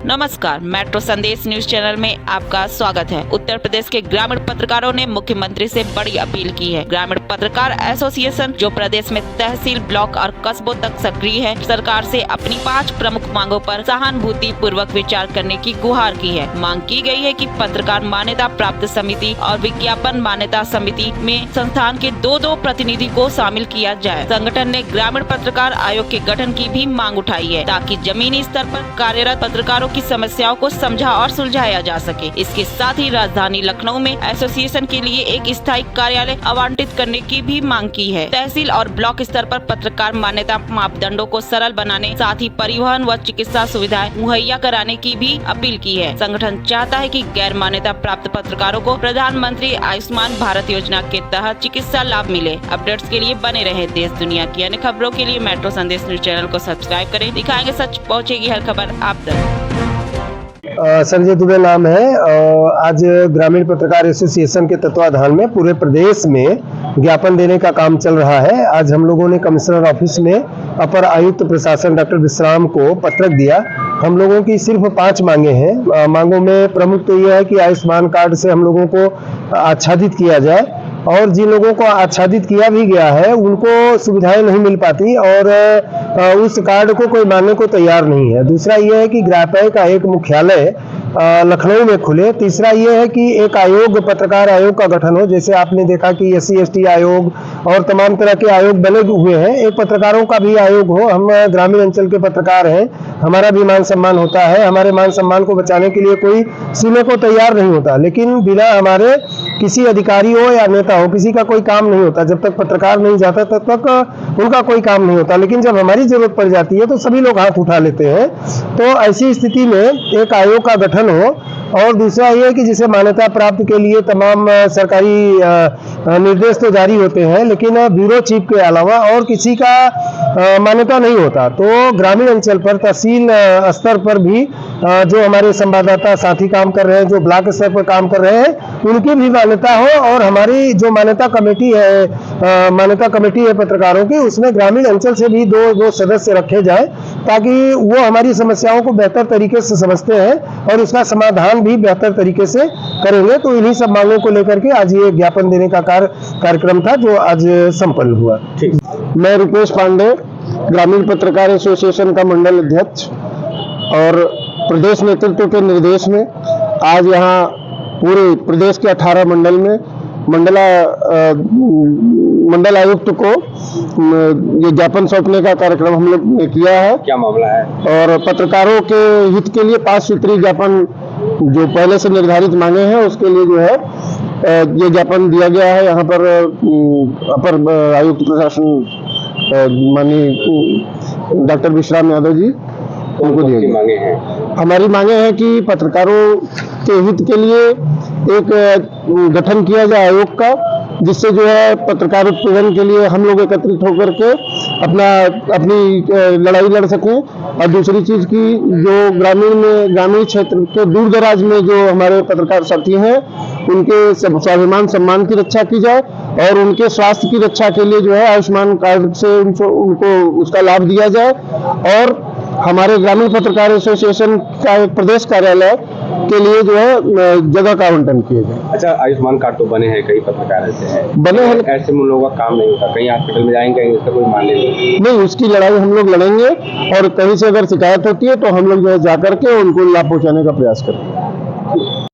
नमस्कार, मेट्रो संदेश news channel में आपका स्वागत है। उत्तर प्रदेश के ग्रामीण पत्रकारों ने मुख्यमंत्री से बड़ी अपील की है। ग्रामीण पत्रकार एसोसिएशन, जो प्रदेश में तहसील, ब्लॉक और कस्बों तक सक्रिय है, सरकार से अपनी 5 प्रमुख मांगों पर सहानुभूति पूर्वक विचार करने की गुहार की है। मांग की गई है कि पत्रकार मान्यता प्राप्त समिति और विज्ञापन मान्यता समिति में संस्थान के 2 प्रतिनिधि को शामिल किया जाए। संगठन ने ग्रामीण पत्रकार आयोग के गठन की भी मांग उठाई है, ताकि जमीनी स्तर पर कार्यरत पत्रकारों की समस्याओं को समझा और सुलझाया जा सके। इसके साथ ही राजधानी लखनऊ में एसोसिएशन के लिए एक स्थायी कार्यालय आवंटित करने की भी मांग की है। तहसील और ब्लॉक स्तर पर पत्रकार मान्यता मापदंडों को सरल बनाने, साथ ही परिवहन व चिकित्सा सुविधाएं मुहैया कराने की भी अपील की है। संगठन चाहता है कि गैर मान्यता प्राप्त पत्रकारों को प्रधानमंत्री आयुष्मान भारत योजना के तहत चिकित्सा लाभ मिले। अपडेट्स के लिए बने रहे देश दुनिया की अन्य खबरों के लिए मेट्रो संदेश न्यूज चैनल को सब्सक्राइब करें। दिखाएंगे सच, पहुंचेगी हर खबर आप तक। संजय दुबे नाम है। आज ग्रामीण पत्रकार एसोसिएशन के तत्वाधान में पूरे प्रदेश में ज्ञापन देने का काम चल रहा है। आज हम लोगों ने कमिश्नर ऑफिस में अपर आयुक्त प्रशासन डॉक्टर विश्राम को पत्रक दिया। हम लोगों की सिर्फ 5 मांगे हैं। मांगों में प्रमुख तो यह है कि आयुष्मान कार्ड से हम लोगों को आच्छादित किया जाए, और जिन लोगों को आच्छादित किया भी गया है उनको सुविधाएं नहीं मिल पाती और उस कार्ड को कोई मानने को तैयार नहीं है। दूसरा यह है कि ग्राप्य का एक मुख्यालय लखनऊ में खुले। तीसरा यह है कि एक आयोग, पत्रकार आयोग का गठन हो। जैसे आपने देखा कि SC/ST आयोग और तमाम तरह के आयोग बने हुए हैं, एक पत्रकारों का भी आयोग हो। हम ग्रामीण अंचल के पत्रकार हैं, हमारा भी मान सम्मान होता है। हमारे मान सम्मान को बचाने के लिए कोई सुनने को तैयार नहीं होता, लेकिन बिना हमारे किसी अधिकारी हो या नेता हो, किसी का कोई काम नहीं होता। जब तक पत्रकार नहीं जाता तब तक उनका कोई काम नहीं होता, लेकिन जब हमारी जरूरत पड़ जाती है तो सभी लोग हाथ उठा लेते हैं। तो ऐसी स्थिति में एक आयोग का गठन हो। और दूसरा ये है कि जिसे मान्यता प्राप्त के लिए तमाम सरकारी निर्देश तो जारी होते हैं, लेकिन ब्यूरो चीफ के अलावा और किसी का मान्यता नहीं होता। तो ग्रामीण अंचल पर, तहसील स्तर पर भी जो हमारे संवाददाता साथी काम कर रहे हैं, जो ब्लॉक स्तर पर काम कर रहे हैं, उनकी भी मान्यता हो। और हमारी जो मान्यता कमेटी है पत्रकारों की, उसमें ग्रामीण अंचल से भी दो सदस्य रखे जाए, ताकि वो हमारी समस्याओं को बेहतर तरीके से समझते हैं और उसका समाधान भी बेहतर तरीके से करेंगे। तो इन्हीं सब मांगों को लेकर के आज ये ज्ञापन देने का कार्यक्रम था, जो आज संपन्न हुआ। मैं रुपेश पांडे, ग्रामीण पत्रकार एसोसिएशन का मंडल अध्यक्ष, और प्रदेश नेतृत्व के निर्देश में आज यहाँ पूरे प्रदेश के 18 मंडल में मंडल आयुक्त को ये ज्ञापन सौंपने का कार्यक्रम हम लोग ने किया है। क्या मामला है? और पत्रकारों के हित के लिए 5 सूत्री ज्ञापन जो पहले से निर्धारित मांगे हैं, उसके लिए जो है ये ज्ञापन दिया गया है। यहाँ पर अपर आयुक्त प्रशासन माननीय डॉक्टर विश्राम यादव जी, उनको दिए गए। मांगे हैं, हमारी मांगे हैं कि पत्रकारों के हित के लिए एक गठन किया जाए आयोग का, जिससे जो है पत्रकार उत्पीड़न के लिए हम लोग एकत्रित होकर के अपनी लड़ाई लड़ सकें। और दूसरी चीज की, जो ग्रामीण क्षेत्र के दूर दराज में जो हमारे पत्रकार साथी हैं, उनके स्वाभिमान सम्मान की रक्षा की जाए और उनके स्वास्थ्य की रक्षा के लिए जो है आयुष्मान कार्ड से उनको उसका लाभ दिया जाए। और हमारे ग्रामीण पत्रकार एसोसिएशन का एक प्रदेश कार्यालय के लिए जो है जगह का आवंटन किया जाए। अच्छा, आयुष्मान कार्ड तो बने हैं, कई पत्रकार ऐसे हैं बने हैं, ऐसे में लोगों का काम नहीं होता, कहीं हॉस्पिटल में जाएंगे, इसका कोई मान नहीं। उसकी लड़ाई हम लोग लड़ेंगे, और कहीं से अगर शिकायत होती है तो हम लोग जो है जाकर के उनको लाभ पहुंचाने का प्रयास करेंगे।